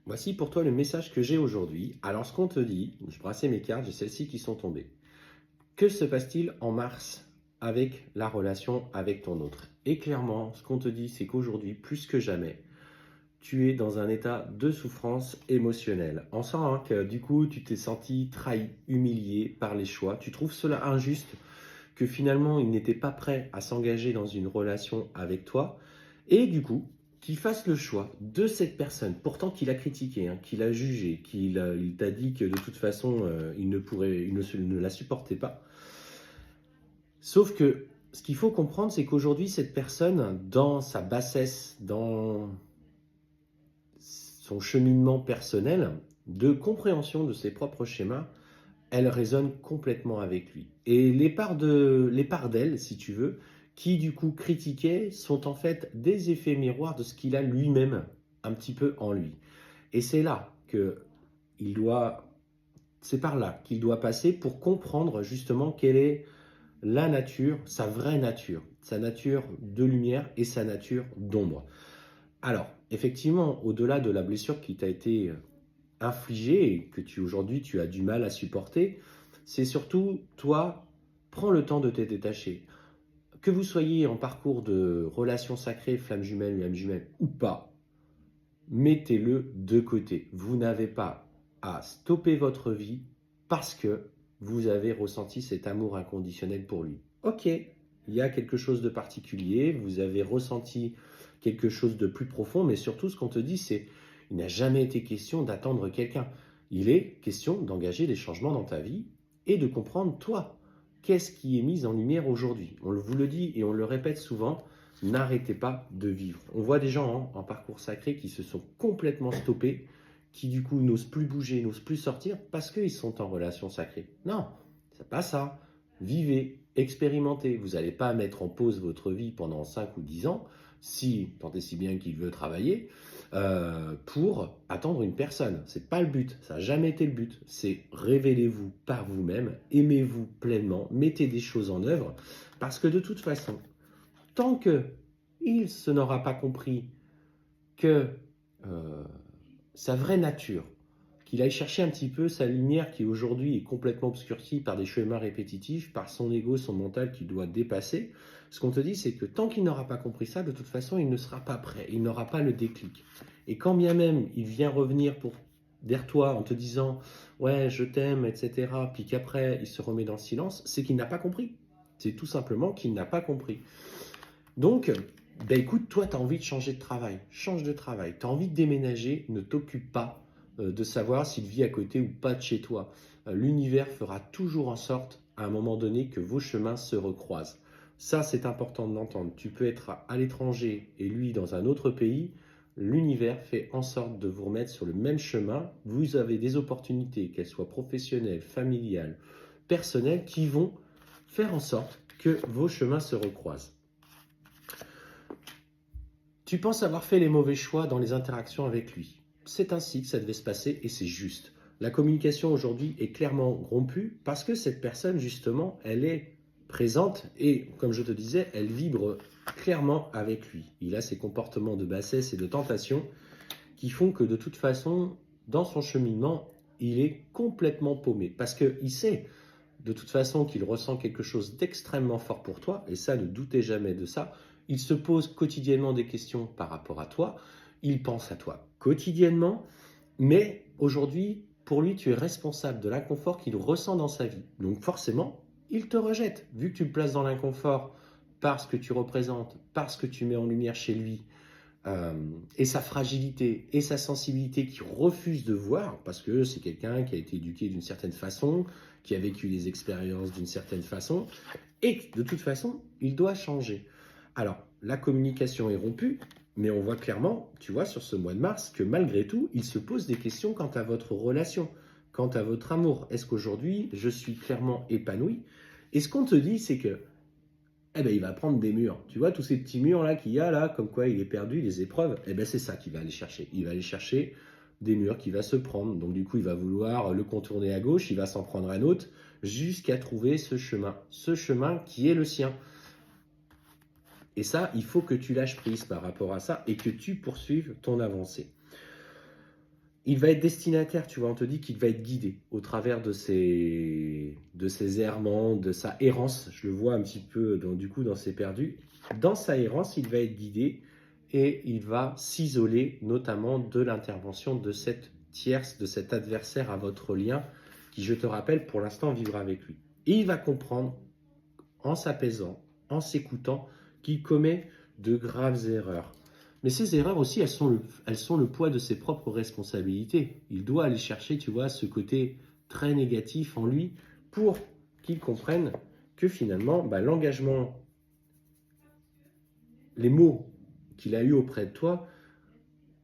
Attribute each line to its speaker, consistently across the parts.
Speaker 1: Voici pour toi le message que j'ai aujourd'hui. Alors, ce qu'on te dit, je brassais mes cartes, j'ai celles-ci qui sont tombées. Que se passe-t-il en mars avec la relation avec ton autre? Et clairement, ce qu'on te dit, c'est qu'aujourd'hui, plus que jamais, tu es dans un état de souffrance émotionnelle. On sent que du coup, tu t'es senti trahi, humilié par les choix. Tu trouves cela injuste, que finalement, il n'était pas prêt à s'engager dans une relation avec toi. Et du coup, qu'il fasse le choix de cette personne, pourtant qu'il a critiqué, qu'il a jugé, il t'a dit que de toute façon, il ne la supportait pas. Sauf que ce qu'il faut comprendre, c'est qu'aujourd'hui, cette personne, dans sa bassesse, dans son cheminement personnel, de compréhension de ses propres schémas, elle résonne complètement avec lui. Et les parts d'elle, si tu veux, qui du coup critiquaient, sont en fait des effets miroirs de ce qu'il a lui-même un petit peu en lui. Et c'est là que il doit, c'est par là qu'il doit passer pour comprendre justement quelle est la nature, sa vraie nature, sa nature de lumière et sa nature d'ombre. Alors, effectivement, au-delà de la blessure qui t'a été infligée et que aujourd'hui tu as du mal à supporter, c'est surtout toi, prends le temps de te détacher. Que vous soyez en parcours de relation sacrée, flamme jumelle, lame jumelle ou pas, mettez-le de côté. Vous n'avez pas à stopper votre vie parce que vous avez ressenti cet amour inconditionnel pour lui. Ok, il y a quelque chose de particulier, vous avez ressenti quelque chose de plus profond, mais surtout ce qu'on te dit, c'est il n'a jamais été question d'attendre quelqu'un. Il est question d'engager des changements dans ta vie et de comprendre toi. Qu'est-ce qui est mis en lumière aujourd'hui? On vous le dit et on le répète souvent, n'arrêtez pas de vivre. On voit des gens en parcours sacré qui se sont complètement stoppés, qui du coup n'osent plus bouger, n'osent plus sortir parce qu'ils sont en relation sacrée. Non, c'est pas ça. Vivez, expérimentez. Vous n'allez pas mettre en pause votre vie pendant 5 ou 10 ans, si tant et si bien qu'il veut travailler, pour attendre une personne. C'est pas le but, ça n'a jamais été le but. C'est révélez-vous par vous-même, aimez-vous pleinement, mettez des choses en œuvre, parce que de toute façon, tant que il se n'aura pas compris que euh, sa vraie nature, qu'il aille chercher un petit peu sa lumière qui aujourd'hui est complètement obscurcie par des schémas répétitifs, par son ego, son mental qu'il doit dépasser, ce qu'on te dit, c'est que tant qu'il n'aura pas compris ça, de toute façon, il ne sera pas prêt, il n'aura pas le déclic. Et quand bien même il vient revenir vers toi en te disant « ouais, je t'aime », etc., puis qu'après il se remet dans le silence, c'est qu'il n'a pas compris. C'est tout simplement qu'il n'a pas compris. Donc, ben écoute, toi, tu as envie de changer de travail. Change de travail. Tu as envie de déménager, ne t'occupe pas de savoir s'il vit à côté ou pas de chez toi. L'univers fera toujours en sorte, à un moment donné, que vos chemins se recroisent. Ça, c'est important de l'entendre. Tu peux être à l'étranger et lui dans un autre pays. L'univers fait en sorte de vous remettre sur le même chemin. Vous avez des opportunités, qu'elles soient professionnelles, familiales, personnelles, qui vont faire en sorte que vos chemins se recroisent. Tu penses avoir fait les mauvais choix dans les interactions avec lui. C'est ainsi que ça devait se passer et c'est juste. La communication aujourd'hui est clairement rompue parce que cette personne, justement, elle est présente et, comme je te disais, elle vibre clairement avec lui. Il a ses comportements de bassesse et de tentation qui font que, de toute façon, dans son cheminement, il est complètement paumé parce qu'il sait de toute façon qu'il ressent quelque chose d'extrêmement fort pour toi, et ça, ne doutez jamais de ça. Il se pose quotidiennement des questions par rapport à toi, il pense à toi quotidiennement, mais aujourd'hui, pour lui, tu es responsable de l'inconfort qu'il ressent dans sa vie. Donc forcément, il te rejette. Vu que tu le places dans l'inconfort parce que tu représentes, parce que tu mets en lumière chez lui, et sa fragilité et sa sensibilité qu'il refuse de voir, parce que c'est quelqu'un qui a été éduqué d'une certaine façon, qui a vécu des expériences d'une certaine façon, et de toute façon, il doit changer. Alors, la communication est rompue, mais on voit clairement, tu vois, sur ce mois de mars, que malgré tout, il se pose des questions quant à votre relation, quant à votre amour. Est-ce qu'aujourd'hui, je suis clairement épanoui? Et ce qu'on te dit, c'est que eh ben, il va prendre des murs. Tu vois, tous ces petits murs là qu'il y a là, comme quoi il est perdu, les épreuves, eh ben, c'est ça qu'il va aller chercher. Il va aller chercher des murs qu'il va se prendre. Donc du coup, il va vouloir le contourner à gauche, il va s'en prendre un autre, jusqu'à trouver ce chemin qui est le sien. Et ça, il faut que tu lâches prise par rapport à ça et que tu poursuives ton avancée. il va être destinataire, tu vois, on te dit qu'il va être guidé au travers de ses errements, de sa errance. Je le vois un petit peu du coup dans ses perdus. Dans sa errance, il va être guidé et il va s'isoler notamment de l'intervention de cette tierce, de cet adversaire à votre lien qui, je te rappelle, pour l'instant vivra avec lui. Et il va comprendre en s'apaisant, en s'écoutant, qu'il commet de graves erreurs. Mais ces erreurs aussi, elles sont le poids de ses propres responsabilités. Il doit aller chercher, tu vois, ce côté très négatif en lui pour qu'il comprenne que finalement, l'engagement, les mots qu'il a eus auprès de toi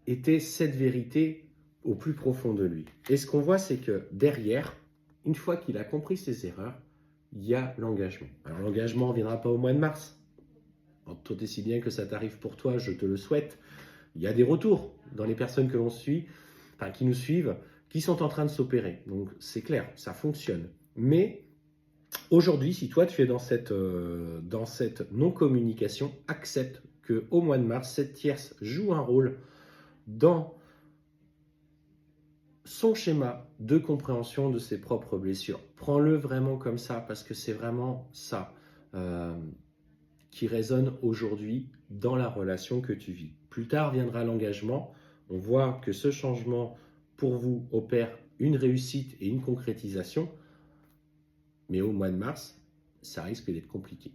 Speaker 1: étaient cette vérité au plus profond de lui. Et ce qu'on voit, c'est que derrière, une fois qu'il a compris ses erreurs, il y a l'engagement. Alors l'engagement ne viendra pas au mois de mars. Tant et si bien que ça t'arrive pour toi, je te le souhaite. Il y a des retours dans les personnes que l'on suit, enfin qui nous suivent, qui sont en train de s'opérer. Donc c'est clair, ça fonctionne. Mais aujourd'hui, si toi tu es dans cette non-communication, accepte qu'au mois de mars, cette tierce joue un rôle dans son schéma de compréhension de ses propres blessures. Prends-le vraiment comme ça, parce que c'est vraiment ça qui résonne aujourd'hui dans la relation que tu vis. Plus tard viendra l'engagement. On voit que ce changement, pour vous, opère une réussite et une concrétisation. Mais au mois de mars, ça risque d'être compliqué.